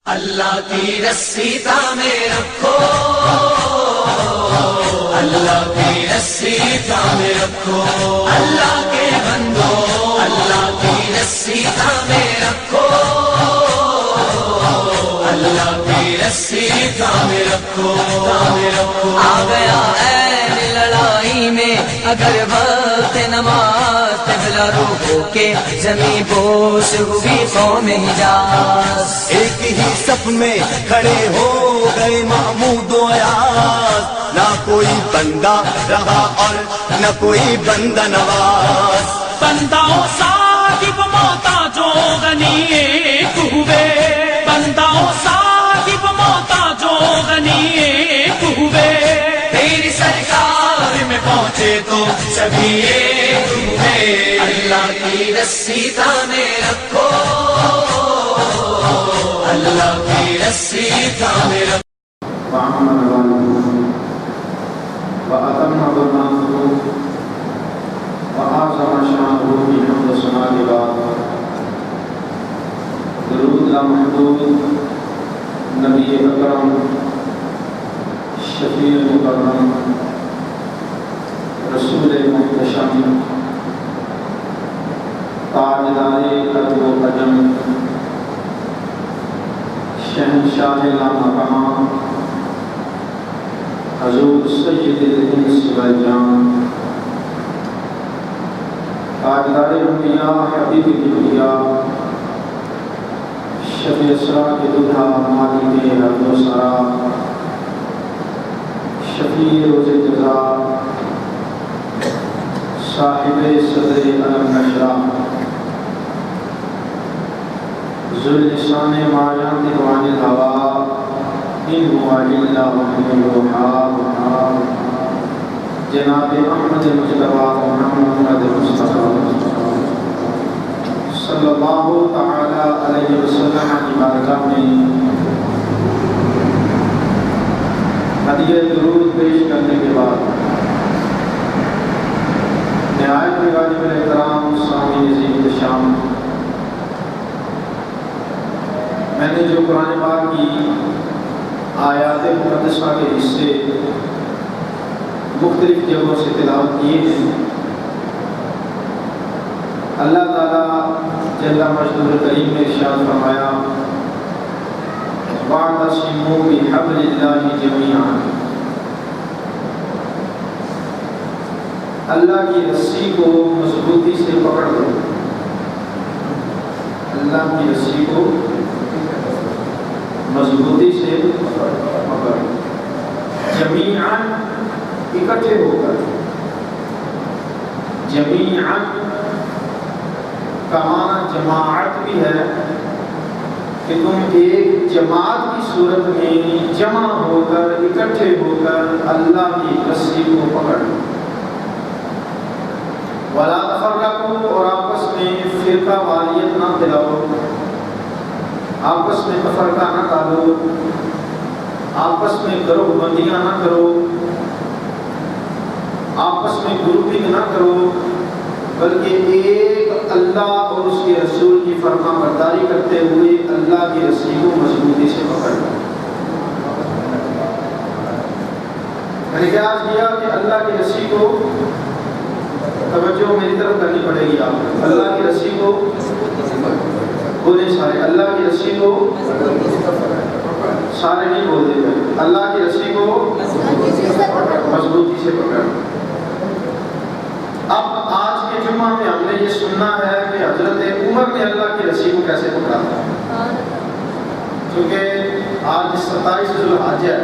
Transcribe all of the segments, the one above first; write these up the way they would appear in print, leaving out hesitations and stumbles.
اللہ کی رسی تھامے رکھو، اللہ کی رسی تھامے رکھو، اللہ کے بندو اللہ کی رسی تھامے رکھو، اللہ کی رسی تھامے رکھو، تھامے رکھو۔ آ گیا عین لڑائی میں اگر وقت نماز، قبلہ رخ کے زمین بوس ہوئی قوم حجاز، ایک ہی صف میں کھڑے ہو گئے محمود و ایاز، نہ کوئی بندہ رہا اور نہ کوئی بندہ نواز، بندہ و صاحب محتاجو غنی ایک ہوئے، بندہ و صاحب محتاجو غنی ایک ہوئے، تیری سرکار میں پہنچے تو سبھی ایک ہوئے، اللہ کی رسی تھامے رکھو، اللہ کی رسی تھامے رکھو۔ وعمل والده وأتم برنامه وأعظم شانه في حمد ثناء بعد، درود لامحدود نبی اکرم شفیع مکرم رسول محتشم تاجدار قلب و قدم شہنشاہ لامقام حضور سید الانس والجان، تاجدار انبیاء حبیب الانبیاء شفیع اسرا کے دلہا مالک حرد و سرا، شفیع روز جزا، صاحب صدر علم نشرہ، ذواللسان ماجان دیوان الہوا، ان معاجلہ وحن روحا، جناب احمد مجتبہ محمد مصطفیٰ صلی اللہ تعالی علیہ وسلم کی بارگاہ میں ہدیہ درود پیش کرنے کے بعد نہایت واجب الاحترام سامعین عظیم الشان، میں نے جو قرآن پاک کی آیات مقدسہ کے حصے مختلف جگہوں سے تلاوت کیے ہیں، اللہ تعالیٰ جل مجدہ الکریم نے ارشاد فرمایا وَاعْتَصِمُوا بِحَبْلِ اللَّهِ جَمِيعًا، اللہ کی رسی کو مضبوطی سے پکڑ لو، اللہ کی رسی کو مضبوطی سے پکڑ، جمیعاً اکٹھے ہو کر، جمیعاً کا معنی جماعت بھی ہے کہ تم ایک جماعت کی صورت میں جمع ہو کر اکٹھے ہو کر اللہ کی رسی کو پکڑ لو، وَلَا تَفَرَّقُوا، اور آپس میں فرقہ واریت نہ پھیلاؤ، آپس میں تفرقہ نہ ڈالو، آپس میں گروہ بندیاں نہ کرو، آپس میں گروپنگ نہ کرو، بلکہ ایک اللہ اور اس کے رسول کی فرما برداری کرتے ہوئے اللہ کی رسی کو مضبوطی سے پکڑ لو۔ میں نے کیا کیا کہ اللہ کی رسی کو توجہ میری طرف کرنی پڑے گی، آپ اللہ کی رسی کو بولے سارے، اللہ کی رسی کو سارے نہیں بولتے ہیں، اللہ کی رسی کو مضبوطی سے پکڑ۔ اب آج کے جمعہ میں ہم نے یہ سننا ہے کہ حضرت عمر نے اللہ کی رسی کو کیسے پکڑا تھا، کیونکہ آج 27 ذوالحج ہے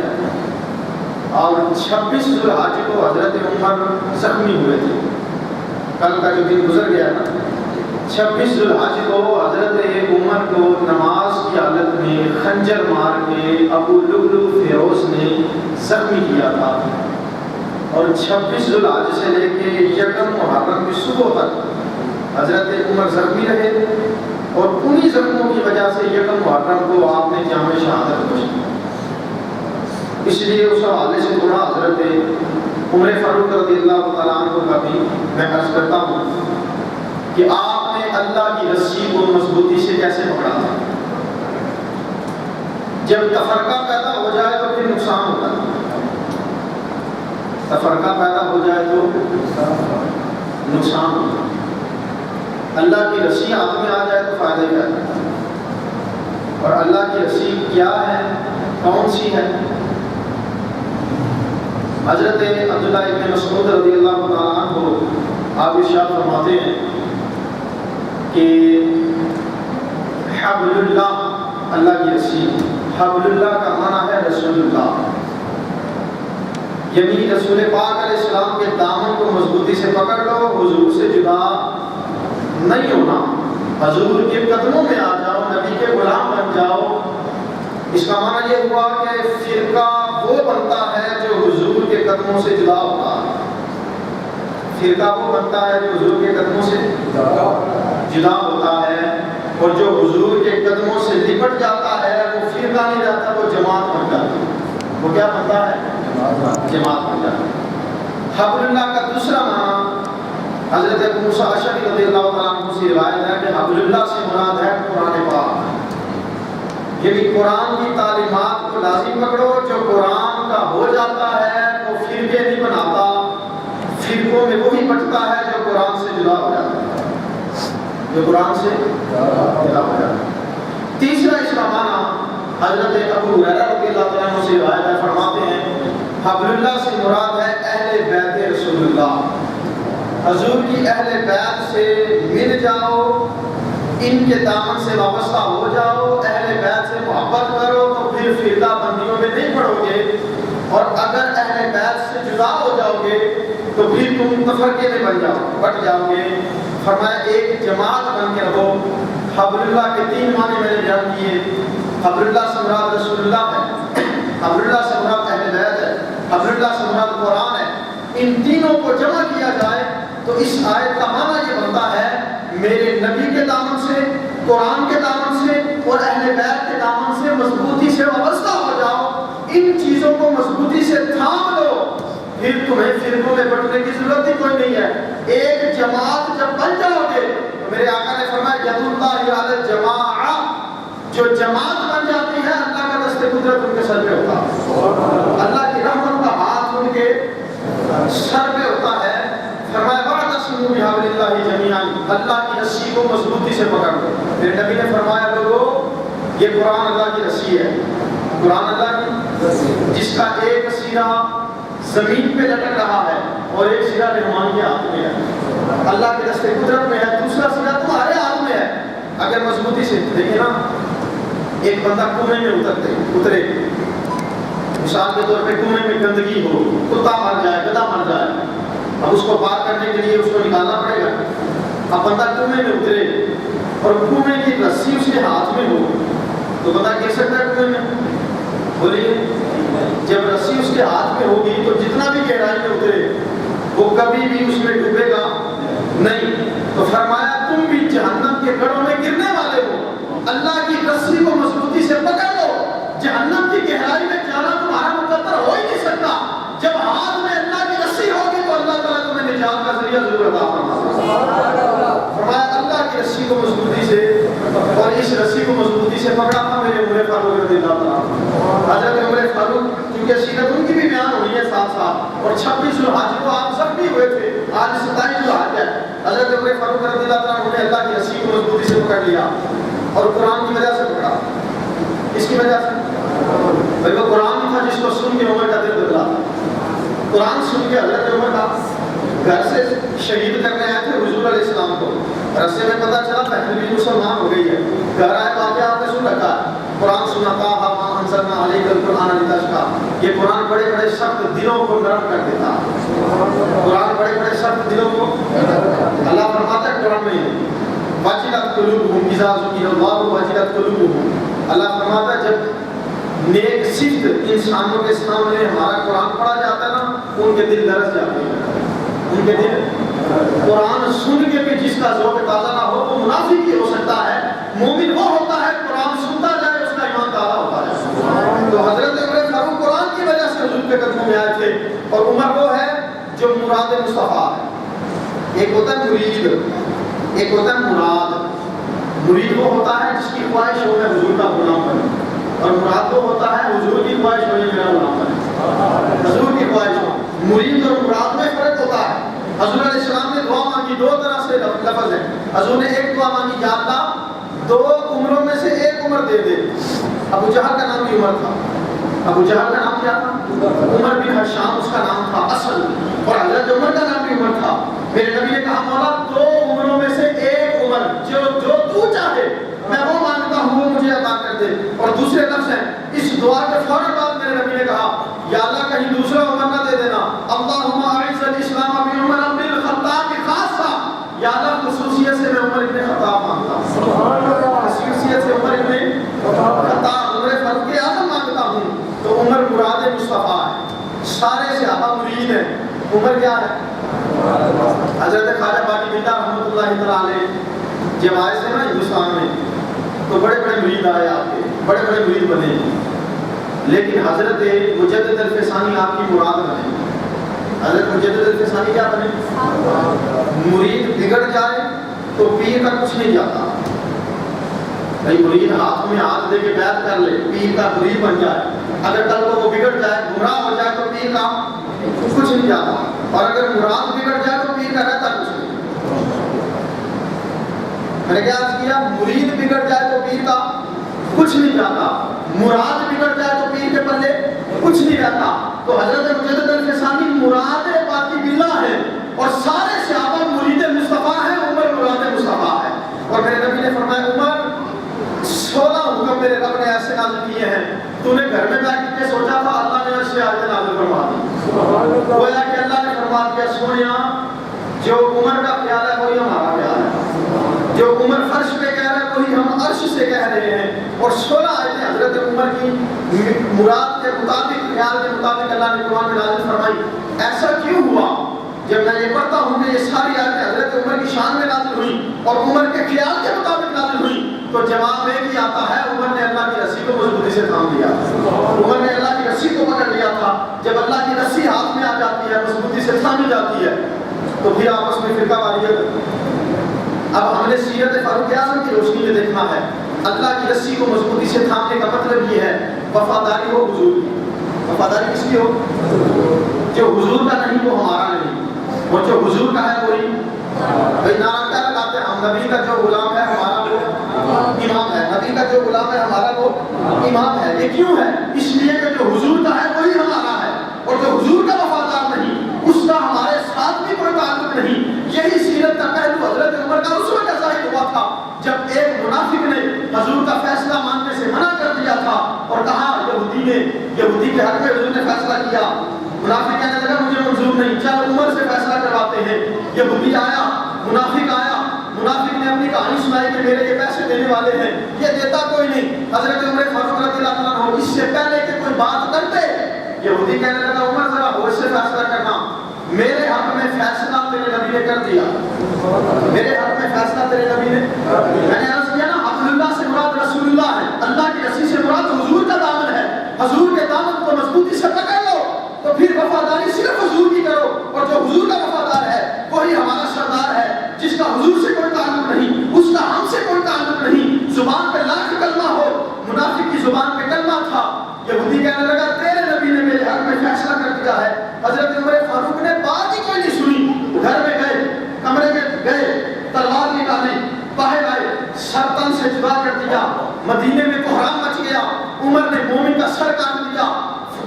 اور 26 ذوالحج کو حضرت عمر زخمی ہوئے تھے، کل کا جو دن گزر گیا نا، 26 ذوالحج کو حضرت عمر کو نماز کی حالت میں خنجر مار کے ابو لؤلؤ فیروز نے زخمی کیا تھا، اور 26 ذوالحج سے لے کے یکم محرم کی صبح تک حضرت عمر زخمی رہے، اور انہی زخموں کی وجہ سے یکم محرم کو آپ نے جامع شہادت نوش کی۔ اس لیے اس حوالے سے تھوڑا حضرت عمر فاروق رضی اللہ تعالیٰ عنہ کا بھی میں عرض کرتا ہوں کہ آپ نے اللہ کی رسی کو مضبوطی سے کیسے پکڑا تھا۔ جب تفرقہ پیدا ہو جائے تو پھر نقصان ہوتا ہے. تفرقہ پیدا ہو جائے تو نقصان ہوتا ہے. اللہ کی رسی ہاتھ میں آ جائے تو فائدہ ہی ہے. اور اللہ کی رسی کیا ہے، کون سی ہے؟ حضرت عبداللہ ابن مسعود رضی اللہ تعالیٰ عنہ آپ ارشاد فرماتے ہیں کہ حبل اللہ، اللہ کی رسی، حبل اللہ کا معنی ہے رسول اللہ، یعنی رسول پاک علیہ السلام کے دامن کو مضبوطی سے پکڑ لو، حضور سے جدا نہیں ہونا، حضور کے قدموں میں آ جاؤ، نبی کے غلام بن جاؤ. اس کا معنی یہ ہوا کہ فرقہ وہ بنتا ہے جو حضور کے قدموں سے جدا ہوتا ہے. فرقہ وہ بنتا ہے جو حضور کے قدموں سے جدا ہوتا ہے، اور جو حضور کے قدموں سے لپٹ جاتا ہے وہ فرقہ نہیں رہتا، وہ جماعت بن جاتی ہے. وہ کیا بنتا ہے؟ جماعت بن جاتی ہے. حبل اللہ کا دوسرا معنی حضرت ابو موسیٰ اشعری رضی اللہ تعالیٰ عنہ سے روایت ہے کہ حبل اللہ سے مراد ہے قرآن پاک، یعنی قرآن کی تعلیمات کو لازم پکڑو. جو قرآن کا ہو جاتا ہے وہ فرقے نہیں بناتا، فرقوں میں وہی بٹتا ہے جو قرآن سے جدا ہو جاتا ہے، جو قرآن سے جدا ہو جاتا ہے. تیسرا اس کا معنی حضرت ابو ہریرہ رضی اللہ تعالیٰ عنہ سے روایت ہے، فرماتے ہیں حبل اللہ سے مراد ہے اہل بیت رسول اللہ. حضور کی اہل بیت سے مل جاؤ، ان کے دامن سے وابستہ ہو جاؤ، اہل بیت سے محبت کرو تو پھر فرقہ بندیوں میں نہیں پڑو گے. اور اگر اہل بیت سے جدا ہو جاؤ گے تو پھر تم تفرقے میں بٹ جاؤ گے. فرمایا ایک جماعت بن کے رہو. حبل اللہ کے تین معنی میں نے بیان کیے. حبل اللہ سے مراد رسول اللہ ہے، حبل اللہ سے مراد اہل بیت ہے، حبل اللہ سے مراد قرآن ہے. ان تینوں کو جمع کیا جائے تو اس آیت کا معنی یہ بنتا ہے میرے نبی کے دامن سے، قرآن کے دامن سے اور اہل بیت کے دامن سے مضبوطی سے وابستہ ہو جاؤ. ان چیزوں کو مضبوطی سے تھام لو، پھر تمہیں فرقوں میں بٹنے کی ضرورت ہی کوئی نہیں ہے. ایک جماعت جب بن جاؤ گے تو میرے آقا نے فرمایا ید اللہ علی الجماعہ، جو جماعت بن جاتی ہے اللہ کا دست قدرت ان کے سر پہ ہوتا ہے، اللہ کی رحمت کا ہاتھ ان کے سر پہ ہوتا ہے. فرمایا وَاعْتَصِمُوا بِحَبْلِ اللَّهِ جَمِيعًا، اللہ کی رسی کو مضبوطی سے پکڑ لو. میرے نبی نے فرمایا لوگوں یہ قرآن اللہ کی رسی ہے، قرآن اللہ کی، جس کا ایک سرا زمین پہ لٹک رہا ہے اور ایک سرا رحمان کے ہاتھ میں ہے، اللہ کے دست قدرت میں ہے، دوسرا سرا تمہارے ہاتھ میں ہے. اگر مضبوطی سے دیکھیں نا، ایک بندہ کنویں میں اترے، مثال کے طور پہ کنویں میں گندگی ہو، کتا مر جائے، گدھا مر جائے، اب اس کو پار کرنے کے لیے اس کو نکالنا پڑے گا. اب بندہ کنویں میں اترے اور کنویں کی رسی اس کے ہاتھ میں ہو تو بندہ گر سکتا ہے کنویں میں؟ بولیے، جب رسی اس کے ہاتھ میں ہوگی تو جتنا بھی گہرائی میں اترے وہ کبھی بھی اس میں ڈوبے گا نہیں. تو فرمایا تم بھی جہنم کے گڑھوں میں گرنے والے ہو، اللہ کی رسی کو مضبوطی سے پکڑ لو. جہنم کی گہرائی میں جانا تمہارا مقدر ہو ہی نہیں سکتا. جب ہاتھ میں اللہ کی رسی ہوگی تو اللہ تعالیٰ تمہیں نجات کا ذریعہ ضرور عطا فرمائے. فرمایا اللہ کی رسی کو مضبوطی سے، اور اس رسی کو مضبوطی سے پکڑا تھا میرے عمر فاروق رضی اللہ تعالیٰ. حضرت عمر فاروق کیونکہ سیرت ان کی بھی بیان ہونی ہے ساتھ ساتھ، اور 26 ذوالحج کو آپ زخمی ہوئے تھے، آج 27 ذوالحج ہے. حضرت عمر فاروق رضی اللہ تعالیٰ نے اللہ کی رسی کو مضبوطی سے پکڑ لیا اور قرآن کی وجہ سے پکڑا. اس کی وجہ سے بھائی وہ قرآن تھا جس کو سن کے عمر کا دل بدلا. قرآن سن کے حضرت عمر کا گھر سے شہید کرنے آئے تھے حضور علیہ السلام کو. رستے میں پتہ چلا بہن بھی مسلمان ہو گئی ہے. گھر آئے واقعہ آپ نے سن رکھا ہے. قرآن سنا تھا ما انزلنا علیک القرآن لتشقی، یہ قرآن بڑے بڑے سخت دلوں کو نرم کر دیتا ہے. قرآن بڑے بڑے سخت دلوں کو، اللہ فرماتا ہے قرآن میں وجلت قلوبہم اذا ذکر اللہ وجلت قلوبہم. اللہ فرماتا ہے جب نیک صفت انسانوں کے سامنے ہمارا قرآن پڑھا جاتا ہے نا، ان کے دل درس جاتے ہیں. ان کے دل قرآن سن کے بھی جس کا ذوق تازہ نہ ہو وہ منافق ہی ہو سکتا ہے. مومن وہ ہوتا ہے قرآن سنتا جائے اس کا ایمان تازہ ہوتا ہے. تو حضرت عمر فاروق قرآن کی وجہ سے حضور کے قدموں میں آئے تھے. اور عمر وہ ہے جو مراد مصطفیٰ ہے. ایک ہوتا ہے مرید، ایک ہوتا ہے مراد. مرید وہ ہوتا ہے جس کی خواہش ہو میں حضور کا غلام بنوں، اور مراد وہ ہوتا ہے حضور کی خواہش ہو یہ میرا غلام بنے، حضور کی خواہش ہو۔ مرید اور مراد میں فرق ہوتا ہے۔ حضور علیہ السلام نے دعا مانگی، دو طرح سے لفظ ہے۔ حضور نے ایک دعا مانگی، یا اللہ 2 عمروں میں سے 1 عمر دے دے۔ ابو جہل کا نام بھی عمر تھا۔ ابو جہل کا نام کیا تھا؟ عمر بن حشام اس کا نام تھا اصل، اور حضرت عمر کا نام بھی عمر تھا۔ میرے نبی نے کہا مولا 2 عمروں میں سے 1 عمر جو تو چاہے میں وہ مانگتا ہوں وہ مجھے عطا کر دے۔ اور دوسرے لفظ ہیں، اس دعا کے فوراً بعد میرے نبی نے کہا یا اللہ کہیں دوسرا عمر نہ دے دینا، اللہم اعز الاسلام بعمر بن الخطاب خاصہ، یا اللہ خصوصیت سے میں عمر ابن خطاب مانگتا ہوں، خصوصیت سے عمر ابن خطاب عمر فاروق اعظم مانگتا ہوں۔ تو عمر مراد مصطفیٰ ہے، سارے صحابہ مرید ہیں۔ عمر کیا ہے؟ حضرت خواجہ باقی بندہ رحمۃ اللہ تعالیٰ علیہ جب آئے تھے نا ہندوستان میں تو بڑے بڑے مرید آئے، آپ کے بڑے بڑے مرید بنے، لیکن حضرت مجدد الفسانی آپ کی مراد بنے۔ حضرت مجدد الفسانی کیا بنے؟ مرید بگڑ جائے تو پیر کا کچھ نہیں جاتا۔ بھائی مرید ہاتھ میں ہاتھ دے کے بیعت کر لے، پیر کا مرید بن جائے، اگر کل کو وہ بگڑ جائے گمراہ ہو جائے تو پیر کا کچھ نہیں جاتا، اور اگر مراد بگڑ جائے تو پیر کا رہتا کچھ نہیں۔ میں نے کیا عرض کیا؟ مرید بگڑ جائے تو پیر کا کچھ نہیں جاتا، مراد بگڑ جائے تو پیر کے پلے کچھ نہیں رہتا۔ تو حضرت مجدد الفسانی مراد باقی باللہ ہے، اور سارے صحابہ مرید مصطفیٰ ہیں، عمر مراد مصطفیٰ ہے۔ اور میرے نبی نے فرمایا عمر 16 حکم میرے رب نے ایسے نازل کیے ہیں، تو نے گھر میں بیٹھ کے سوچا تھا، اللہ نے ایسے آیتیں نازل فرما دی۔ گویا کہ اللہ نے فرما دیا سونیا جو عمر کا خیال ہے وہی ہمارا خیال ہے، جو عمر فرش پہ کہہ رہا ہے وہی ہم عرش سے کہہ رہے ہیں۔ اور 16 آیتیں حضرت عمر کی مراد کے مطابق، خیال کے مطابق اللہ نے قرآن میں نازل فرمائی۔ ایسا کیوں ہوا؟ جب میں یہ پڑھتا ہوں کہ یہ ساری آیتیں حضرت عمر کی شان میں نازل ہوئی اور عمر کے خیال کے مطابق نازل ہوئی، تو جواب ایک ہی آتا ہے، عمر نے اللہ کی رسی کو مضبوطی سے تھام لیا۔ عمر نے اللہ کی رسی کو پکڑ لیا تھا۔ جب اللہ کی رسی ہاتھ میں آ جاتی ہے، مضبوطی سے تھامی جاتی ہے، تو پھر آپس میں فرقہ واریت۔ اب ہم نے سیرت فاروق اعظم کی روشنی میں دیکھنا ہے، اللہ کی رسی کو مضبوطی سے تھامنے کا مطلب یہ ہے وفاداری ہو حضور کی۔ وفاداری کس کی ہو؟ جو حضور کا نہیں وہ ہمارا نہیں، اور جو حضور کا ہے وہی۔ بھائی نعرہ کیا لگاتے ہیں ہم؟ نبی کا جو غلام ہے ہمارا وہ امام ہے، نبی کا جو غلام ہے ہمارا وہ امام ہے۔ یہ کیوں ہے؟ اس لیے کہ جو حضور کا ہے وہی ہمارا ہے، اور جو حضور کا وفادار نہیں اس کا ہمارے ساتھ بھی کوئی تعلق نہیں۔ یہی سیرت کا پہلو حضرت عمر کا اس وقت ظاہر ہوا تھا جب ایک منافق نے حضور کا فیصلہ ماننے سے منع کر دیا تھا اور کہا یہودی کے حق میں حضور نے فیصلہ کیا۔ منافق کہنے لگا مجھے منظور نہیں، چل عمر سے فیصلہ کرواتے ہیں۔ یہودی آیا، منافق آیا، منافق نے اپنی کہانی سنائی کہ میرے یہ پیسے دینے والے ہیں، یہ دیتا کوئی نہیں۔ حضرت عمر فاروق رضی اللہ عنہ اس سے پہلے کہ کوئی بات کرتے، یہودی کہنے لگا عمر ذرا ہوش سے فیصلہ کرنا، میرے حق میں فیصلہ تیرے نبی نے کر دیا، میرے حق میں فیصلہ تیرے نبی نے۔ میں نے عرض کیا نا حبل اللہ سے مراد رسول اللہ ہے، اللہ کی رسی سے مراد حضور کا دامن ہے۔ حضور کے دامن کو مضبوطی سے پکڑ لو تو پھر وفاداری صرف حضور کی کرو، اور جو حضور کا وفادار ہے وہی ہمارا سردار ہے، جس کا حضور سے کوئی تعلق نہیں، اس کا ہم سے کوئی تعلق نہیں۔ زبان پہ لاکھ کلمہ ہو، منافق کی زبان پہ کلمہ تھا۔ یہودی کہنے لگا تیرے نبی نے میرے حق میں فیصلہ کر دیا ہے۔ حضرت عمر فاروق نے بات ہی کوئی نہیں سنی، گھر میں گئے، کمرے میں گئے، تلوار نکالی، باہر آئے، سر تن سے جدا کر دیا، مدینے میں کوہرام مچ گیا، عمر نے مومن کا سر کاٹ دیا،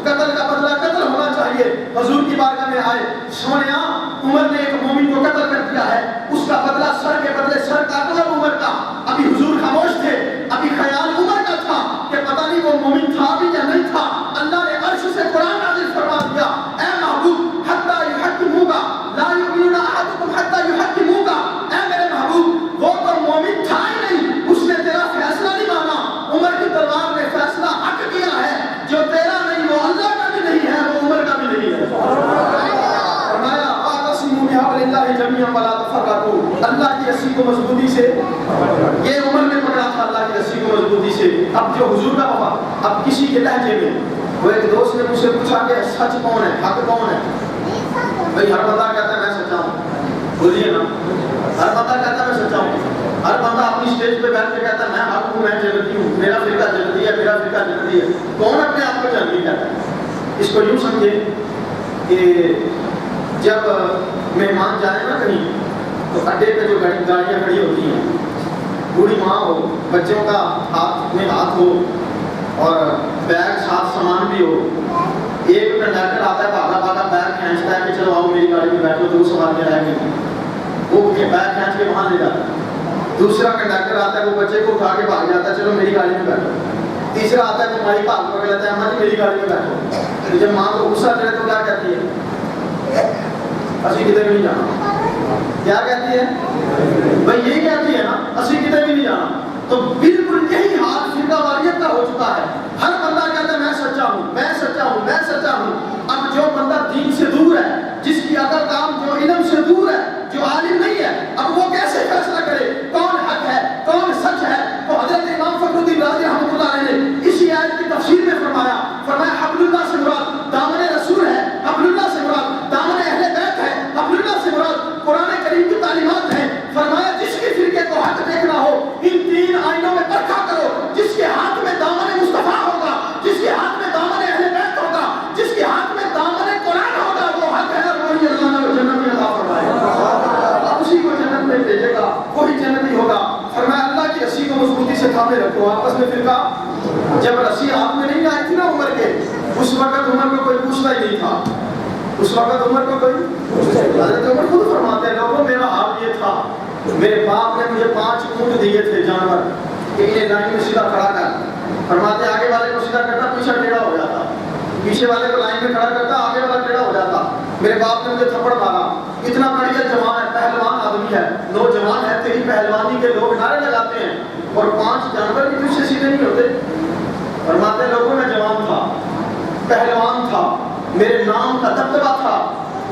قتل کا بدلہ قتل ہونا چاہیے۔ حضور کی بارگاہ میں آئے، سونیا عمر نے ایک مومن کو قتل کر دیا ہے، اس کا بدلہ سر کے بدلے سر کاٹو۔ اب عمر کا ابھی حضور خاموش تھے، ابھی خیال عمر کا تھا کہ پتہ نہیں وہ مومن تھا بھی یا نہیں تھا۔ اللہ نے عرش سے قرآن نازل فرما دیا، اے محبوب حتی یحکموک لا یؤمنون احدکم حتی یحکموک، اے میرے محبوب وہ تو مومن تھا ہی نہیں، اس نے تیرا فیصلہ نہیں مانا۔ عمر کی تلوار نے فیصلہ حق کیا ہے، جو تیرا نہیں وہ اللہ کا بھی نہیں ہے، وہ عمر کا بھی نہیں ہے۔ فرمایا واعتصموا بحبل اللہ جميعا ولا تفرقوا، اللہ کی رسی کو مضبوطی سے، یہ عمر نے پکڑا تھا اللہ کی رسی کو مضبوطی سے۔ اب جو حضور کا وفا، اب کسی کے لہجے میں وہ ایک دوست نے مجھ سے پوچھا کہ سچ کون ہے، حق کون ہے؟ بھائی ہر بندہ کہتا ہے میں سچا ہوں، بولیے نا، ہر بندہ کہتا ہے میں سچا ہوں، ہر بندہ اپنی اسٹیج پہ بیٹھ کے کہتا ہے میں حق ہوں، میں جنتی ہوں، میرا فرقہ جنتی ہے، میرا فرقہ جنتی ہے. کون اپنے آپ کو جنتی کہتا ہے؟ اس کو یوں سمجھے کہ جب مہمان جائے نا کہیں تو اڈے پہ جو گاڑیاں کھڑی ہوتی ہیں، بوڑھی ماں ہو، بچوں کا ہاتھ میں ہاتھ ہو اور بیگ ساتھ سامان بھی ہو، ایک کنڈکٹر آتا ہے بھاگا بھاگا بیگ کھینچتا ہے کہ چلو آؤ میری گاڑی میں بیٹھو، دو سواریاں رہ گئی، وہ بیگ کھینچ کے وہاں لے جاتا ہے. دوسرا کنڈکٹر آتا ہے وہ بچے کو اٹھا کے بھاگ جاتا ہے، چلو میری گاڑی میں بیٹھو. تیسرا آتا ہے وہ ہماری بھاگ پکڑ لیتا ہے، اماں جی میری گاڑی میں بیٹھو. جب ماں کو غصہ چڑھے تو کیا کہتی ہے؟ اسی کتنے بھی نہیں جانا. کیا کہتی ہے بھائی؟ یہی کہتی ہے نا، اسی کتنے بھی نہیں جانا. تو بالکل یہی حال فرقہ واریت کا ہو چکا ہے. ہر بندہ کہتا ہے میں سچا ہوں، میں سچا ہوں، میں سچا ہوں. اب جو بندہ دین سے دور ہے، جس کی عقل کام جو علم سے دور ہے، جو عالم نہیں ہے، اب وہ کیسے فیصلہ کرے کون حق ہے کون سچ ہے؟ تو حضرت امام فخر الدین رازی رحمۃ اللہ علیہ نے اسی آیت کی تفسیر میں فرمایا حبل اللہ سے مراد دامن رسول ہے، حبل اللہ سے مراد دامن اہل بیت ہے، حبل اللہ سے مراد قرآن کریم کی تعلیمات ہیں. فرمایا جس کے فرقے کو حق دیکھنا ہو ان تین آئینوں میں پرکھا کرو. جس کے ہاتھ میں دامن مصطفیٰ ہوگا، جس کے ہاتھ میں دامن اہل بیت ہوگا، جس کے ہاتھ میں دامن قرآن ہوگا، وہ حق ہے اور وہی اللہ نے جنت میں عطا فرمائے گا، اسی کو جنت میں بھیجے گا، وہی جنتی ہوگا. فرمایا اللہ کی رسی کو مضبوطی سے تھامے رکھو. آپس میں فرقہ جب رسی ہاتھ میں نہیں آئی تھی نا عمر کے، اس وقت عمر کو کوئی پوچھتا ہی نہیں تھا. اس وقت عمر کو کوئی حضرت عمر خود فرماتے ہیں لوگوں میرا حال یہ تھا، میرے باپ نے مجھے 5 اونٹ دیے تھے جانور کہ انہیں لائن میں سیدھا کھڑا کر. فرماتے آگے والے کو سیدھا کرتا پیچھے ٹیڑھا ہو جاتا، پیچھے والے کو لائن میں کھڑا کرتا آگے والا ٹیڑھا ہو جاتا. میرے باپ نے مجھے تھپڑ مارا. اتنا بڑھیا جوان ہے، پہلوان آدمی ہے، نوجوان ہے، تیری پہلوانی کے لوگ نعرے لگاتے ہیں اور 5 جانور بھی تجھ سے سیدھے نہیں ہوتے. فرماتے لوگوں میں جوان تھا، پہلوان تھا، میرے نام کا دبدبہ تھا،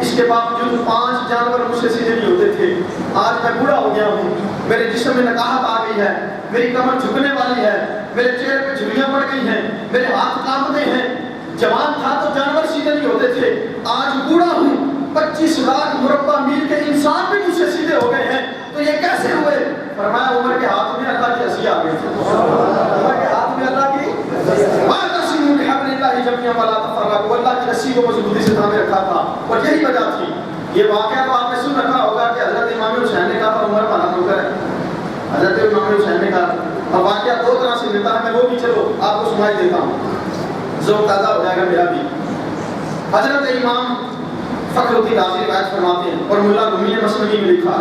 اس کے باوجود 5 جانور مجھ سے سیدھے نہیں ہوتے تھے. آج میں بوڑھا ہو گیا ہوں، میرے جسم میں نقاہت آ گئی ہے، میری کمر جھکنے والی ہے، میرے چہرے پہ جھریاں پڑ گئی ہیں، میرے ہاتھ کانپتے ہیں. جوان تھا تو جانور سیدھے نہیں ہوتے تھے، آج بوڑھا ہوں، 25 لاکھ مربع میل کے انسان بھی مجھ سے سیدھے ہو گئے ہیں. تو یہ کیسے ہوئے؟ فرمایا عمر کے ہاتھ میں اللہ کی رسی آ گئی تھی. عمر کے ہاتھ میں اللہ کی واعتصموا بحبل اللہ جميعا ولا تفرقوا، اللہ کی رسی کو مضبوطی سے تھامے رکھا تھا. اور یہی وجہ تھی. یہ واقعہ تو آپ نے سن رکھا ہوگا کہ حضرت امام حسین نے کہا تھا عمر ہمارا نوکر ہے. حضرت امام حسین نے کہا. اب واقعہ 2 طرح سے ملتا ہے، میں وہ بھی چلو آپ کو سنائی دیتا ہوں، ذوق تازہ ہو جائے گا میرا بھی. حضرت امام فخر الدین رازی روایت فرماتے ہیں اور ملا رومی نے مسنوی میں لکھا،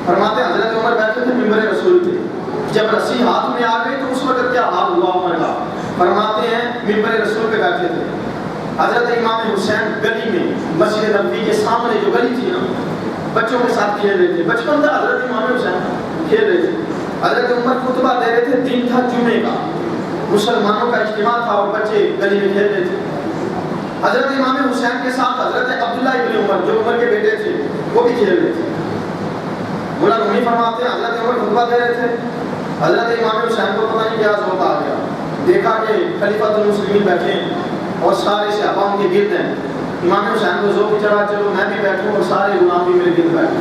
فرماتے ہیں حضرت عمر بیٹھے تھے منبر رسول پہ، جب رسی ہاتھ میں آ گئی تو اس وقت کیا حال ہوا عمر کا؟ فرماتے ہیں منبر رسول پہ بیٹھے تھے، حضرت امام حسین گلی میں مسجد نبوی کے سامنے جو گلی تھی نا، بچوں کے ساتھ کھیل رہے تھے. بچپن تھا حضرت امام حسین کھیل رہے تھے. حضرت عمر خطبہ دے رہے تھے، دن تھا جمعے کا، مسلمانوں کا اجتماع تھا اور بچے گلی میں کھیل رہے تھے. حضرت امام حسین کے ساتھ حضرت عبداللہ ابن عمر جو عمر کے بیٹے تھے وہ بھی کھیل رہے تھے. مولا رومی فرماتے ہیں حضرت عمر خطبہ دے رہے تھے، حضرت امام حسین کو پتہ نہیں کیا ذوق آ گیا، دیکھا کہ خلیفۃ المسلمین بیٹھے اور سارے صحابہ ان کے گرد ہیں. امام حسین کو ذوق چڑھا چلو میں بھی بیٹھوں اور سارے غلام بھی میرے گرد بیٹھے.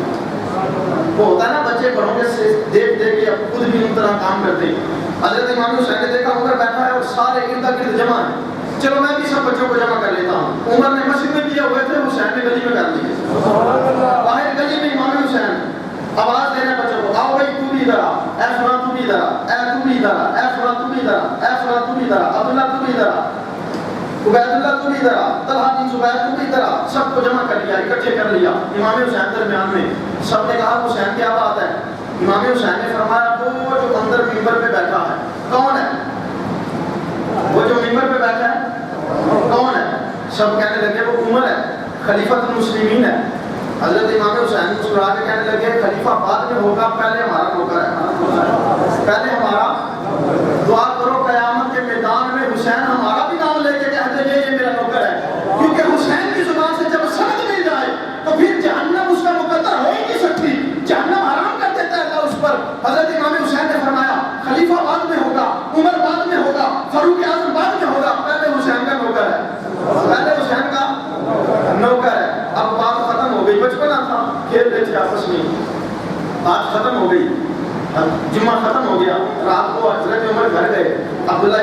وہ ہوتا ہے نا بچے بڑوں کے دیکھ دیکھ کے خود بھی ان طرح کام کرتے ہیں. حضرت امام حسین نے دیکھا عمر بیٹھا ہے اور سارے ارد گرد جمع ہیں، چلو میں بھی سب بچوں کو جمع کر لیتا ہوں. عمر نے مسجد میں کیے ہوئے تھے، حسین نے گلی میں کر لیے. باہر گلی میں امام حسین آواز دے رہے ہیں بچوں کو، آؤ بھائی تو بھی ادھر آ، اے فلاں تو بھی ادھر آ، اے تو بھی ادھر آ، اے فلاں تو بھی ادھر آ، اے فلاں تو بھی ادھر آ، عبداللہ تو بھی ادھر آ، عبید اللہ تو بھی ادھر آ، طلحہ بن زبیر تو بھی ادھر آ. سب کو جمع کر لیا، اکٹھے کر لیا. امام حسین درمیان میں. سب نے کہا حسین کیا بات ہے؟ امام حسین نے فرمایا وہ جو اندر منبر پہ بیٹھا ہے کون ہے؟ وہ جو منبر پہ بیٹھا ہے کون ہے؟ سب کہنے لگے وہ عمر ہے، خلیفۃ المسلمین ہے. حضرت امام حسین مسکرا کے کہنے لگے خلیفہ بعد میں ہوگا، پہلے ہمارا نوکر ہے، پہلے ہمارا. دعا کرو قیامت کے میدان میں حسین ہمارا بھی نام لے کے کہتے ہیں یہ میرا نوکر ہے. کیونکہ حسین کی زبان سے جب سند مل جائے تو پھر جہنم اس کا مقدر ہو ہی نہیں سکتی، جہنم حرام کر دیتا ہے اللہ اس پر. حضرت امام حسین نے فرمایا خلیفہ بعد میں ہوگا، عمر بعد میں ہوگا، فاروق اعظم بعد میں ہوگا، پہلے حسین کا نوکر ہے، پہلے حسین کا نوکر ہے. اب بات ختم ہو گئی، بچپنا تھا کھیل رہے تھے آپس میں، بات ختم ہو گئی، جمعہ ختم ہو گیا. رات کو حضرت عمر گھر گئے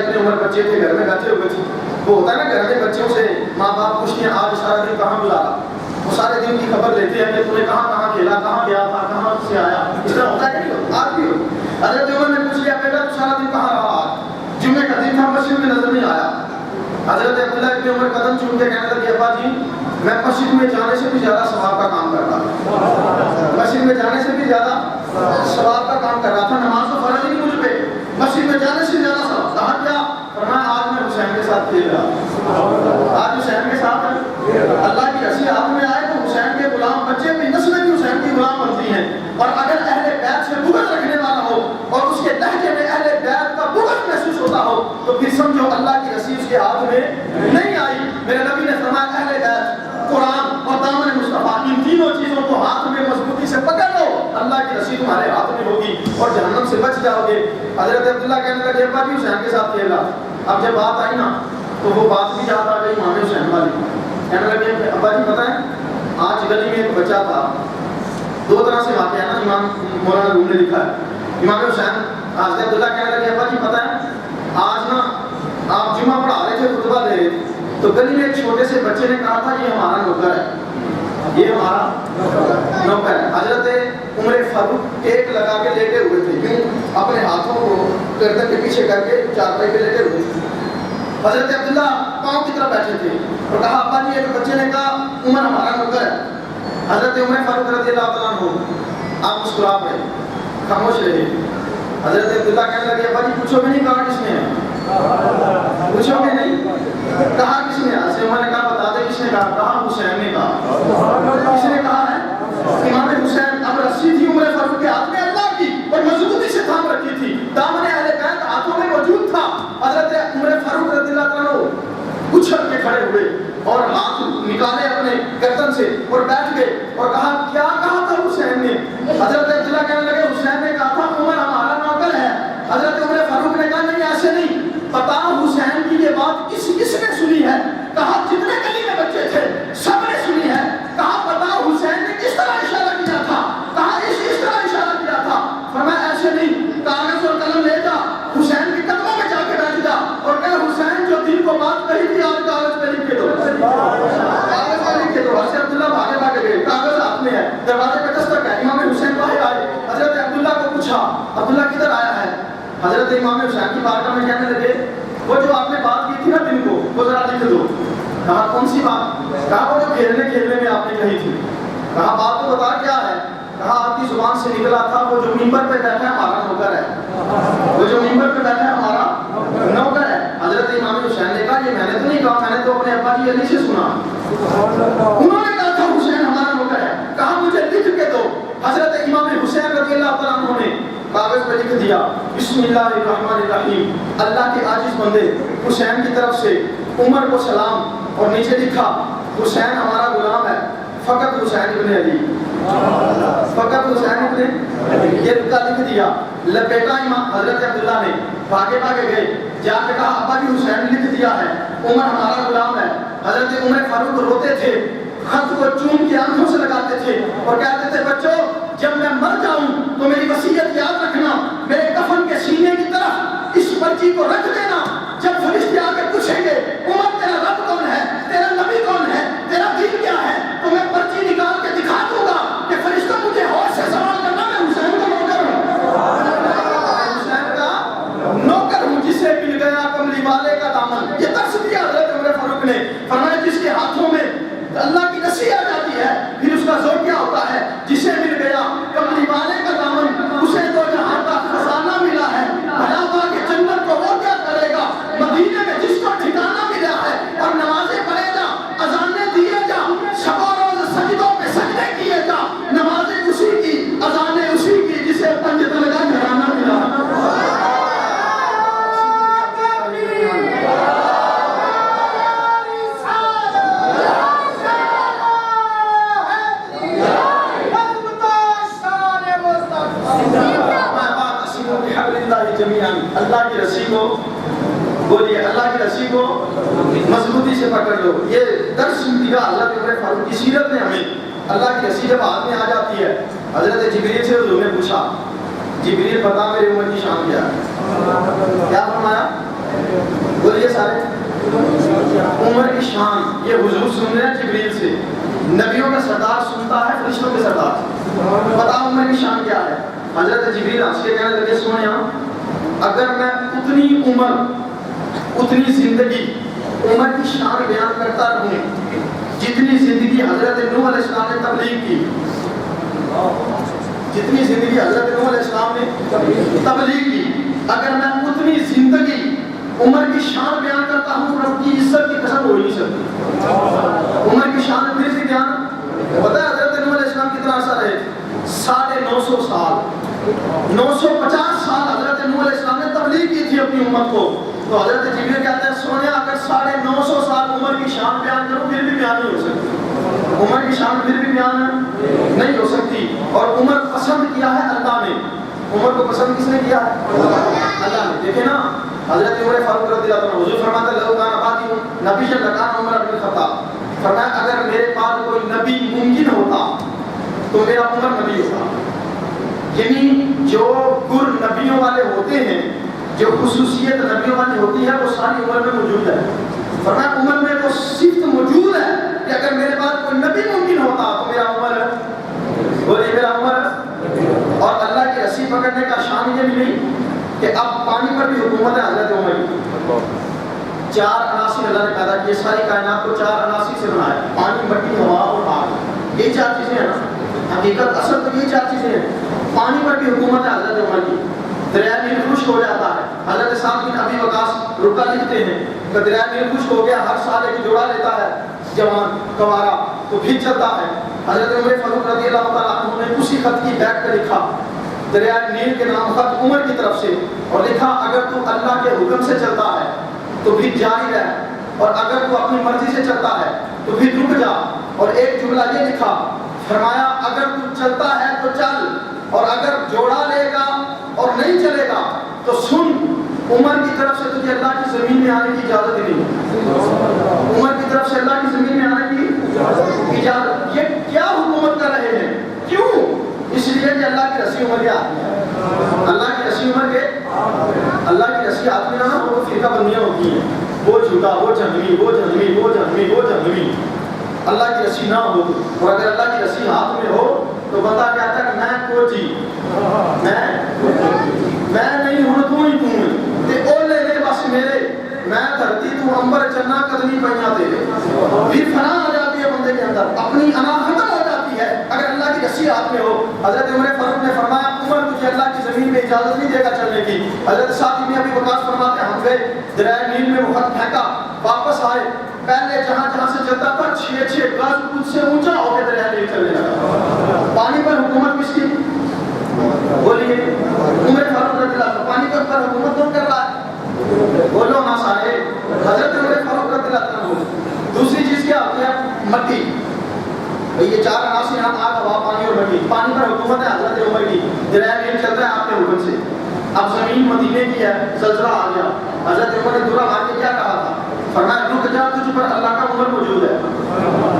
ابن عمر بچے تھے گھر میں بیٹھے ہوئے تھے. وہ ہوتا ہے نا گھر میں بچوں سے ماں باپ پوچھتے ہیں آج سارا دن کہاں گزارا, وہ سارے دن کی خبر لیتے ہیں کہ تم نے کہاں کہاں کھیلا, کہاں گیا تھا, کہاں سے آیا. اس طرح ہوتا ہے کہ آج بھی ہو. حضرت عمر نے پوچھ لیا بیٹا تو سارا دن کہاں رہا, آج جمعے کا دن تھا مسجد میں نظر نہیں آیا. حضرت عبداللہ ابن عمر قدم چوم کے کہنے لگے ابا جی میں مسجد میں جانے سے بھی زیادہ ثواب کا کام کر رہا تھا, مسجد میں جانے سے بھی زیادہ ثواب کا کام کر رہا تھا. نماز تو فرض ہی نہیں مجھ پہ, مسجد میں جانے سے زیادہ ثواب. کہا کیا؟ فرمایا آج میں حسین کے ساتھ کھیل رہا, آج حسین کے ساتھ اللہ کی رسی ہاتھ میں آئے تو حسین کے غلام بچے بھی نسلیں بھی حسین کی غلام بنتی ہیں. اور اگر اہل بیت سے بغض رکھنے والا ہو اور اس کے لہجے میں اہل بیت کا بغض محسوس ہوتا ہو تو پھر سمجھو اللہ کی رسی اس کے ہاتھ میں نہیں آئی. میرے نبی نے فرمایا اہل بیت, قرآن اور دامن مصطفیٰ, ان تینوں چیزوں کو ہاتھ میں مضبوطی سے پکڑ لو, اللہ کی رسی تمہارے ہاتھ میں ہوگی اور جہنم سے بچ جاؤ گے. حضرت عبداللہ کہنے لگے ابا جی حسین کے ساتھ کھیل رہا. اب جب بات آئی نا تو وہ بات بھی یاد آ گئی امام حسین والی. کہنے لگے ابا جی پتہ ہے آج گلی میں ایک بچہ تھا, دو طرح سے واقعہ ہے نا امام مولانا روم نے لکھا ہے. امام حسین حضرت عبداللہ کہنے لگے ابا جی پتہ ہے آج نا آپ جمعہ پڑھا رہے تھے, خطبہ دے رہے تھے, تو گلی میں ایک چھوٹے سے بچے نے کہا تھا یہ ہمارا نوکر ہے, یہ ہمارا نوکر ہے. حضرت عمر فاروق ایک لگا کے لیٹے ہوئے تھے, یوں اپنے ہاتھوں کو گردن کے پیچھے کر کے چارپائی پہ لیٹے ہوئے تھے. حضرت عبداللہ پاؤں کی طرف بیٹھے تھے اور کہا ابا جی ایک بچے نے کہا عمر ہمارا نوکر ہے. حضرت عمر فاروق رضی اللہ تعالیٰ عنہ آپ مسکرا پڑے, خاموش رہے. حضرت عبداللہ کہنے لگے ابا جی پوچھو بھی نہیں کہا کس نے ہے, پوچھو بھی نہیں کہا کس نے. حضرت عمر نے کہا بتا دے کس نے کہا. کہا حسین نے کہا. کس نے کہا ہے؟ امام حسین. اب رسی تھی عمر فاروق کے ہاتھ میں اللہ کی اور مضبوطی سے تھام رکھی تھی, دامن اہل بیت ہاتھوں میں موجود تھا. حضرت عمر فاروق رضی اللہ عنہ اچھل کے کھڑے ہوئے اور ہاتھ نکالے اپنے گردن سے اور بیٹھ گئے اور کہا کیا کہا تھا حسین نے. حضرت عبداللہ کہنے لگے حسین نے کہا تھا عمر ہمارا نوکر ہے. حضرت عمر فاروق نے کہا نہیں ایسے نہیں, بتا حسین کی یہ بات کس نے سنی ہے. کہا جتنے گلی میں بچے تھے سب نے سنی ہے. کہا بتا حسین نے کس طرح اشارہ کیا تھا. کہا اس طرح اشارہ کیا تھا. فرمایا ایسے نہیں, کاغذ اور قلم لے جا, حسین کے قدموں میں جا کے بیٹھ جا اور کہا حسین جو دل کو بات کہی تھی آج کاغذ پہ لکھ کے دو, کاغذ پہ لکھ کے دو. حضرت عبداللہ بھاگے بھاگے گئے, کاغذ ہاتھ میں ہے, دروازے پہ دستک ہے. امام حسین باہر آئے, حضرت عبداللہ کو پوچھا عبداللہ کدھر آیا ہے. حضرت امام حسین کی بارگاہ میں کہنے لگے وہ جو آپ نے بات کی تھی نا دن کو وہ ذرا لکھ دو. کہا کون سی بات. کہا وہ جو کھیلنے میں آپ نے کہی تھی. کہا بات تو بتا کیا ہے. کہا آپ کی زبان سے نکلا تھا وہ جو منبر پہ بیٹھا ہے ہمارا نوکر ہے, وہ جو منبر پہ بیٹھا ہے ہمارا نوکر ہے. حضرت امام حسین نے کہا یہ میں نے تو نہیں کہا, میں نے تو اپنے ابا جی علی سے سنا, انہوں نے کہا تھا حسین ہمارا نوکر ہے. کہا مجھے لکھ کے دو. حضرت امام حسین رضی اللہ تعالیٰ عنہ نے کاغذ پہ لکھ دیا بسم اللہ الرحمن الرحیم, اللہ کے عاجز بندے حسین کی طرف سے عمر کو سلام, اور نیچے لکھا حسین ہمارا غلام ہے, فقط حسین ابن علی, فقط حسین ابن, یہ لکھ دیا. لپیٹا امام حضرت عبداللہ نے, بھاگے بھاگے گئے, جا کے کہا ابا جی حسین لکھ دیا ہے, عمر ہمارا غلام ہے. حضرت عمر فاروق روتے تھے, خط کو چوم کے آنکھوں سے لگاتے تھے اور کہتے تھے بچوں جب میں مر جاؤں تو میری وصیت یاد رکھنا, میرے کفن کے سینے کی طرف اس پرچی کو رکھ دینا. جب فرشتے آ کے پوچھیں گے عمر تیرا رب کون ہے, تیرا نبی کون ہے, تیرا دین کیا ہے, تو میں پرچی نکال کے دکھا دوں گا کہ فرشتوں مجھے ہوش سے سوال کرنا, میں حسین کا نوکر ہوں, حسین کا نوکر ہوں جسے مل گیا کملی والے کا دامن. یہ درس دیا حضرت عمر فاروق نے. فرمایا جس کے ہاتھوں میں اللہ کی رسی آ جاتی ہے پھر اس کا ذوق کیا ہوتا ہے. جسے مل گیا کملی والے کا دامن, اسے تو جہاں کا خزانہ ملا ہے, بھلا باغ جنت کو وہ کیا کرے گا. مدینے میں جس کو ٹھکانہ ملا ہے اور نمازیں پڑھے جا, اذانیں دیے جا, شب و روز سجدوں پہ سجدے کیے جا, نمازیں اسی کی, اذانیں اسی کی جسے پنجتن کا گھرانہ ملا. اللہ کی رسی کو بولیے, اللہ کی رسی کو مضبوطی سے پکڑ لو. یہ درس دیا حضرت عمر فاروق کی سیرت نے ہمیں. اللہ کی رسی جب ہاتھ میں آ جاتی ہے, حضرت جبریل سے حضور نے پوچھا جبریل بتا میری امت کی شان کیا ہے. کیا فرمایا بولیے سارے. عمر کی شان یہ حضور سن رہے ہیں جبریل سے, نبیوں کا سردار سنتا ہے فرشتوں کے سردار. بتاؤ عمر کی شان کیا ہے. حضرت جبریل ہنس کے کہنے لگے سونے اگر میں اتنی عمر اتنی زندگی عمر کی شان بیان کرتا رہوں جتنی زندگی حضرت نوح علیہ السلام نے تبلیغ کی, جتنی زندگی حضرت نوح علیہ السلام نے تبلیغ کی, اگر میں اتنی زندگی عمر کی شان بیان کرتا ہوں رب کی عزت کی قسم ہو ہی نہیں سکتی. عمر کی شان پھر سے بیان پتہ ہے حضرت نوح علیہ السلام کتنا عرصہ رہے؟ 950 سال. 950 سال حضرت نوح علیہ السلام نے تبلیغ کی تھی اپنی امت کو. تو حضرت جبریل کہتے ہیں سونے اگر 950 سال عمر کی شان بیان کروں پھر بھی بیان نہیں ہو سکتی. عمر کی شان پھر بھی بیان نہیں ہو سکتی. اور عمر پسند کیا ہے اللہ نے. عمر کو پسند کس نے کیا ہے؟ اللہ نے. دیکھیں نا حضرت عمر فاروق رضی اللہ عنہ حضور فرماتا ہے لو کان بعدی نبی لکان عمر بن الخطاب. فرمایا اگر میرے پاس کوئی نبی ممکن ہوتا تو میرا عمر نبی ہوتا. یعنی جو گر نبیوں والے ہوتے ہیں, جو خصوصیت نبیوں والی ہوتی ہے وہ ساری عمر میں موجود ہے. فرمایا عمر میں وہ صفت موجود ہے کہ اگر میرے پاس کوئی نبی ممکن ہوتا تو میرا عمر بولے میرا عمر. اور اللہ کی رسی پکڑنے کا شان یہ بھی نہیں کہ اب پانی پر بھی حکومت ہے حضرت عمر کی. 4 عناصر اللہ نے پیدا کیے, ساری کائنات کو 4 عناصر سے بنایا, پانی مٹی ہوا اور آگ. یہ 4 چیزیں ہیں نا, حقیقت اصل تو یہ 4 چیزیں ہیں. پانی پر بھی حکومت ہے حضرت عمر کی. دریا نیل خشک ہو جاتا ہے, حضرت سعد بن ابی وقاص رکا لکھتے ہیں کہ دریا نیل خشک ہو گیا, ہر سال ایک جوڑا لیتا ہے جوان کنوارا تو پھر چلتا ہے. حضرت عمر فاروق رضی اللہ تعالیٰ عنہ نے اسی خط کی بیک پہ لکھا دریا نیل کے نام خط عمر کی طرف سے, اور لکھا اگر تو اللہ کے حکم سے چلتا ہے تو پھر جاری رہ, اور اگر تو اپنی مرضی سے چلتا ہے تو پھر رک جا. اور ایک جملہ یہ لکھا, فرمایا اگر تو چلتا ہے تو چل, اور اگر جوڑا لے گا اور نہیں چلے گا تو سن, عمر کی طرف سے تجھے اللہ کی زمین میں آنے کی اجازت نہیں. عمر کی طرف سے اللہ کی زمین میں آنے کی اجازت. یہ کیا حکومت کر رہے ہیں؟ کیوں؟ اس لیے کہ اللہ کی رسی عمر کے آدمی ہے. اللہ کی رسی عمر کے, اللہ کی رسی آدمی نہ وہ فرقہ بندیاں ہوتی ہیں, وہ جھوٹا, وہ جہنمی, وہ جہنمی, وہ جہنمی, وہ جہنمی. اللہ کی رسی نہ ہو, اور اگر اللہ کی رسی ہاتھ میں ہو تو بندہ کہتا ہے کہ میں کوچی, میں نہیں ہوں تو ہی توں تے اولے لے بس میرے, میں دھرتی تو امبر چنا قدمی پہنیا تیرے. پھر فنا آ جاتی ہے بندے کے اندر, اپنی انا ختم ہو جاتی ہے اگر اللہ کی رسی ہاتھ میں ہو. حضرت عمر فاروق نے فرمایا عمر تجھے اللہ کی زمین میں اجازت نہیں دے گا چلنے کی. حضرت سعد بن ابی وقاص فرماتے ہیں ہم گئے دریا نیل میں وہ خط پھینکا, واپس آئے, پہلے جہاں جہاں سے چلتا تھا 6 گز خود سے اونچا ہو کے دریا نیل چلنے لگا. پانی پر حکومت کس کی؟ بولیے عمر فاروق رضی اللہ عنہ. پانی پر حکومت کون کر رہا ہے؟ بولو نا سارے, حضرت عمر فاروق رضی اللہ عنہ. دوسری چیز کیا ہوتی ہے؟ مٹی. یہ 4 عناصر ہیں, آگ, ہوا, پانی اور مٹی. پانی پر حکومت ہے حضرت عمر کی. دریا نیل چلتا ہے آپ کے حکم سے. اب زمین مدینے کی ہے, زلزلہ آ گیا, حضرت عمر نے دورہ مار کے کیا کہا تھا؟ فرمایا رک جا, تجھ پر اللہ کا عمر موجود ہے,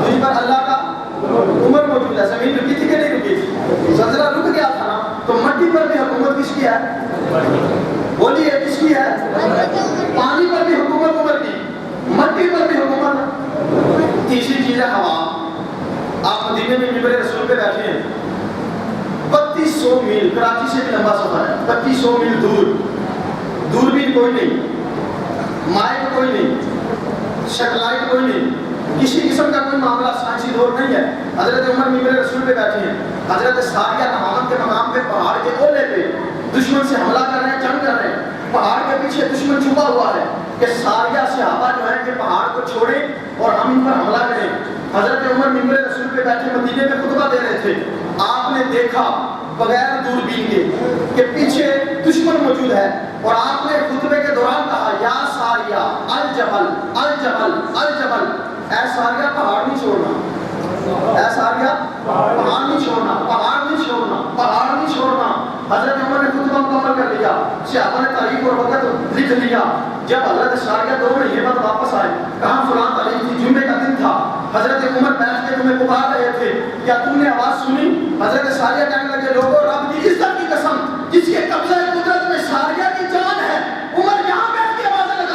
تجھ پر اللہ کا عمر موجود ہے. زمین رکی تھی کہ نہیں رکی تھی؟ زلزلہ رک گیا تھا نا. تو مٹی پر بھی حکومت کس کی ہے؟ بولیے کس کی ہے؟ پانی پر بھی حکومت عمر کی, مٹی پر بھی حکومت. تیسری چیز ہے ہوا. آپ مدینے میں ممبر رسول پہ بیٹھے ہیں, 3200 میل, کراچی سے بھی لمبا سفر ہے, 3200 میل دور, دوربین کوئی نہیں, مائک کوئی نہیں, سیٹلائٹ کوئی نہیں, کسی قسم کا کوئی معاملہ سائنسی دور نہیں ہے. حضرت عمر ممبر رسول پہ بیٹھے ہیں, حضرت ساریہ نہامت کے مقام پہ پہاڑ کے اولے پہ دشمن سے حملہ کر رہے ہیں, جنگ کر رہے ہیں. پہاڑ کے پیچھے دشمن چھپا ہوا ہے کہ ساریہ صحابہ جو ہے کہ پہاڑ کو چھوڑیں اور ہم ان پر حملہ کریں. حضرت عمر ممبر رسول پہ بیٹھے مدینے میں خطبہ دے رہے تھے. آپ نے دیکھا بغیر دوربین کے کہ پیچھے دشمن موجود ہے, اور آپ نے خطبے کے دوران کہا یا ساریہ الجبل الجبل الجبل, اے ساریہ پہاڑ نہیں چھوڑنا, اے ساریہ پہاڑ نہیں چھوڑنا, پہاڑ نہیں چھوڑنا, پہاڑ نہیں چھوڑنا. حضرت عمر نے خطبہ مکمل کر لیا, صحابہ نے تاریخ اور وقت لکھ لیا. جب حضرت ساریہ 2 مہینے بعد واپس آئے, کہاں فلاں تاریخ تھی, جمعے کا دن تھا, حضرت عمر بیٹھ کے تمہیں پکار رہے تھے, کیا تم نے آواز سنی؟ حضرت ساریہ کہنے لگے لوگوں رب کی عزت کی قسم, جس کے قبضہ قدرت میں ساریہ کی جان ہے, عمر یہاں بیٹھ کے آوازیں لگا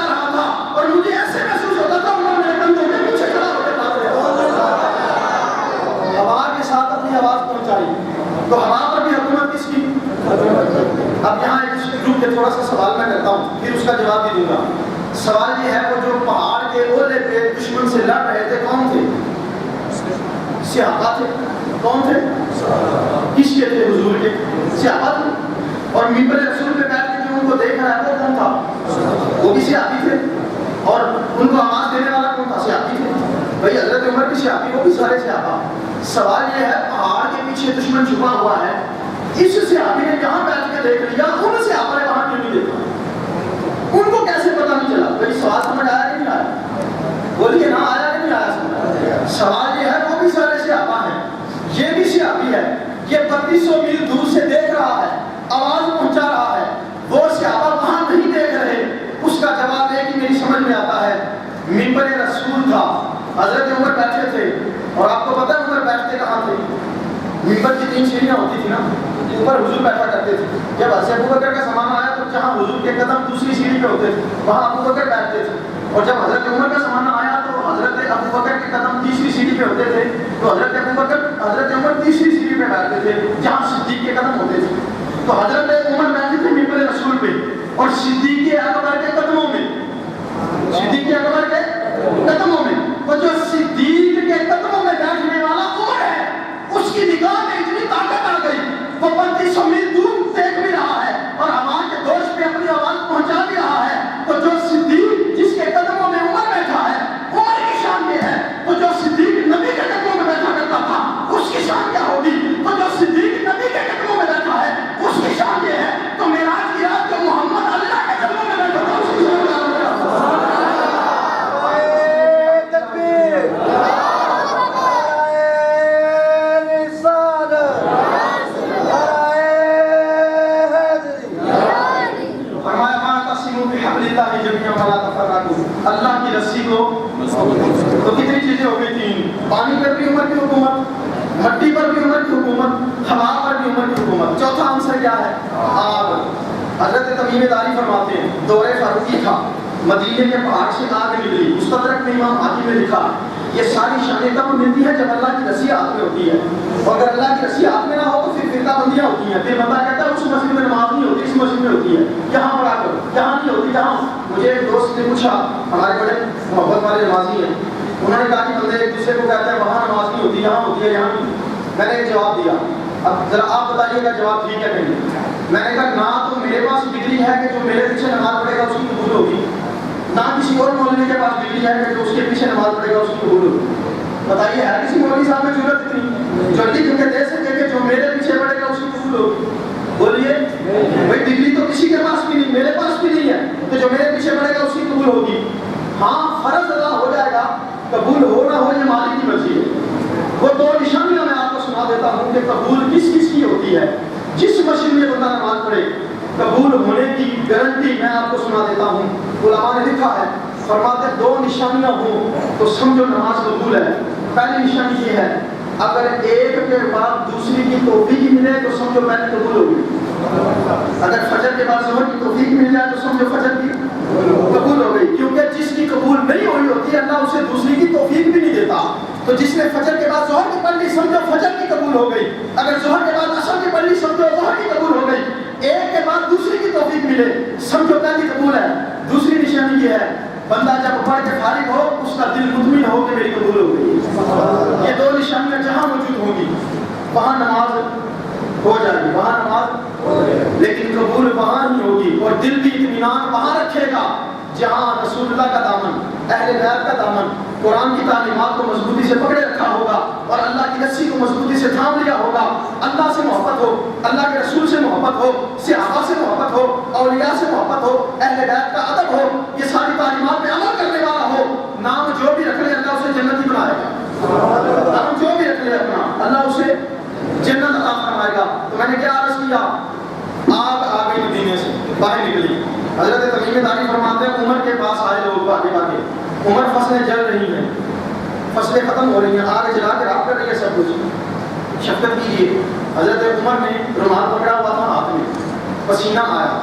سوال یہ ہے وہ جو پہاڑ کے اولے پہ دشمن سے لڑ رہے تھے کون تھے؟ صحابہ تھے. کون تھے؟ کس کے تھے؟ حضور کے. صحابہ تھے. اور منبر رسول پہ بیٹھ کے جو ان کو دیکھ رہا ہے وہ کون تھا؟ وہ بھی صحابی تھے. اور ان کو آواز دینے والا کون تھا؟ صحابی تھے. بھائی حضرت عمر کی صحابی، وہ بھی سارے صحابہ. سوال یہ ہے پہاڑ کے پیچھے دشمن چھپا ہوا ہے، اس صحابی نے جہاں بیٹھ کے دیکھ لیا، ان صحابہ نے وہاں کیوں نہیں دیکھا؟ ان کو کیسے پتہ نہیں چلا؟ بھائی سوال سمجھ آیا کہ نہیں آیا؟ بولیے نا، آیا کہ نہیں آیا سمجھ؟ سوال یہ ہے وہ بھی سارے صحابہ ہیں، یہ بھی صحابی ہے، یہ 3200 میل دور سے دیکھ رہا ہے، آواز پہنچا رہا ہے، وہ صحابہ وہاں نہیں دیکھ رہے. اس کا جواب ہے کہ میری سمجھ میں آتا ہے منبر رسول تھا، حضرت عمر بیٹھے تھے. اور آپ کو پتہ ہے عمر بیٹھتے کہاں تھے؟ منبر کی 3 سیڑھیاں ہوتی تھی نا، اوپر حضور بیٹھا کرتے تھے. جب حضرت ابوبکر کا زمانہ آیا تو جہاں حضور کے قدم دوسری سیڑھی پہ ہوتے تھے وہاں ابوبکر بیٹھتے تھے. اور جب حضرت عمر کا زمانہ آیا تو حضرت ابوبکر کے قدم تیسری سیڑھی پہ ہوتے تھے تو حضرت عمر تیسری سیڑھی پہ بیٹھتے تھے جہاں صدیق کے قدم ہوتے تھے. تو حضرت عمر بیٹھے تھے منبر رسول پہ اور صدیق اکبر کے قدموں میں، صدیق اکبر کے قدموں میں. وہ جو صدیق کے قدموں میں بیٹھنے والا عمر ہے، اس کی نگاہ میں اتنی طاقت آ گئی، وہ 3200 میل دور دیکھ بھی رہا ہے اور ہوا کے دوش پہ اپنی آواز پہنچا بھی رہا ہے. تو جو صدیق جس کے قدموں میں عمر بیٹھا ہے، عمر کی شان یہ ہے. تو جو صدیق نبی کے قدموں میں بیٹھا کرتا تھا اس کی شان کیا ہوگی؟ تو جو صدیق نبی کے قدموں میں بیٹھا ہے اس کی شان یہ ہے. تو معراج کی رات جو محمد اللہ کے قدموں میں بیٹھا تھا اس کی شان کیا ہوگی؟ اللہ کی رسی کو تو کتنی چیزیں ہو گئی تھیں. پانی پر بھی عمر کی حکومت، مٹی پر بھی عمر کی حکومت، ہوا پر بھی عمر کی حکومت. چوتھا آنسر کیا ہے؟ آگ. حضرت تمیم داری فرماتے ہیں دور فاروقی تھا، مدینے کے پہاڑ سے آگ نکلی. مستدرک میں امام حاکم نے لکھا یہ ساری شانیں تب ملتی ہے جب اللہ کی رسی ہاتھ میں ہوتی ہے، اور اگر اللہ کی رسی ہاتھ میں نہ ہو تو پھر فرقہ بندیاں ہوتی ہیں. پھر بندہ کہتا ہے اس مسجد میں نماز نہیں ہوتی، اس مسجد میں ہوتی ہے، یہاں پڑھا کرو، یہاں نہیں ہوتی یہاں. مجھے ایک دوست نے پوچھا، ہمارے بڑے محبت والے نمازی ہیں، انہوں نے کہا کہ بندے ایک دوسرے کو کہتے ہیں وہاں نماز نہیں ہوتی، یہاں ہوتی ہے، یہاں نہیں. میں نے ایک جواب دیا، اب ذرا آپ بتائیے گا جواب ٹھیک ہے نہیں. میں نے کہا نہ تو میرے پاس ڈگری ہے کہ جو میرے پیچھے نماز پڑھے گا اس کی قبول ہوگی، نہ کسی اور مولوی کے پاس ڈگری ہے کہ جو اس کے پیچھے نماز پڑھے گا اس کی قبول ہوگی. بتائیے ہے کسی مولوی صاحب میں ضرورت اتنی جو لکھ کے دے سکے کہ جو میرے پیچھے پڑھے گا اس کی قبول ہوگی؟ بولیے بھائی ڈگری تو کسی کے پاس بھی نہیں، میرے پاس بھی نہیں ہے، تو جو میرے پیچھے پڑھے گا اس کی قبول ہوگی. ہاں فرض ادا ہو جائے گا، قبول ہو نہ ہو یہ مالک کی مرضی ہے. وہ 2 نشانیاں میں آپ کو سنا دیتا ہوں کہ قبول کس کس کی ہوتی ہے. جس مسجد میں بندہ نماز پڑھے قبول ہونے کی گارنٹی میں آپ کو سنا دیتا ہوں. علماء نے لکھا ہے، فرماتے 2 نشانیاں ہوں تو سمجھو نماز قبول ہے. پہلی نشانی یہ ہے اگر ایک کے بعد دوسری کی توفیق ملے تو سمجھو پہلی قبول ہوگی. اگر فجر کے بعد ظہر کی توفیق مل جائے تو سمجھو فجر کی قبول ہو گئی. کیونکہ جس کی قبول نہیں ہوئی ہوتی اللہ اسے دوسری کی توفیق بھی نہیں دیتا. تو جس نے فجر کے بعد ظہر کی پڑھ لی سمجھو فجر کی قبول ہو گئی. اگر ظہر کے بعد عصر کی پڑھ لی سمجھو ظہر کی قبول ہو گئی. ایک کے بعد دوسری کی توفیق ملے سمجھو پہلی قبول ہے. دوسری نشانی یہ ہے بندہ جب پڑھ کے فارغ ہو اس کا دل مطمئن ہو کہ میری قبول ہو گئی. یہ 2 نشانیاں جہاں موجود ہوں گی وہاں نماز ہو جائے گی، وہاں نماز، لیکن قبول وہاں ہی ہوگی. اور دل بھی اطمینان وہاں رکھے گا جہاں رسول اللہ کا دامن، اہل بیت کا دامن، قرآن کی تعلیمات کو مضبوطی سے پکڑے رکھا ہوگا اور اللہ کی رسی کو مضبوطی سے تھام لیا ہوگا. اللہ سے محبت ہو، اللہ کے رسول سے محبت ہو، صحابہ سے محبت ہو، اولیاء سے محبت ہو، اہل بیت کا ادب ہو، یہ ساری تعلیمات پہ عمل کرنے والا ہو. نام جو بھی رکھ لے اللہ اسے جنتی بنائے گا. نام جو بھی رکھ لے اپنا اللہ اسے جنت عطا فرمائے گا. تو میں نے کیا عرض کیا، آگ آ گئی مدینے سے باہر نکلی. حضرت تمیم داری فرماتے ہیں عمر کے پاس آئے لوگ آگے آگے، عمر فصلیں جل رہی ہیں، فصلیں ختم ہو رہی ہیں، آگ جلا کے راکھ کر رہی ہے سب کچھ. شفقت کیجیے. حضرت عمر نے رومال پکڑا ہوا تھا ہاتھ میں، پسینہ آیا،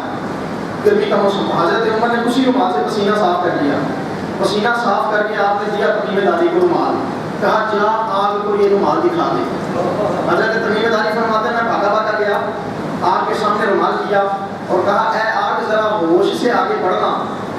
گرمی کا موسم. حضرت عمر نے اسی رومال سے پسینہ صاف کر لیا. پسینہ صاف کر کے آپ نے دیا تمیم داری کو رومال، کہا جا آگ کو یہ رومال دکھا دے. حضرت تمیم داری فرماتے ہیں میں بھاگا بھاگا گیا، آگ کے سامنے رومال کیا اور کہا اے آگ ذرا ہوش سے آگے بڑھنا.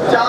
4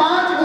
5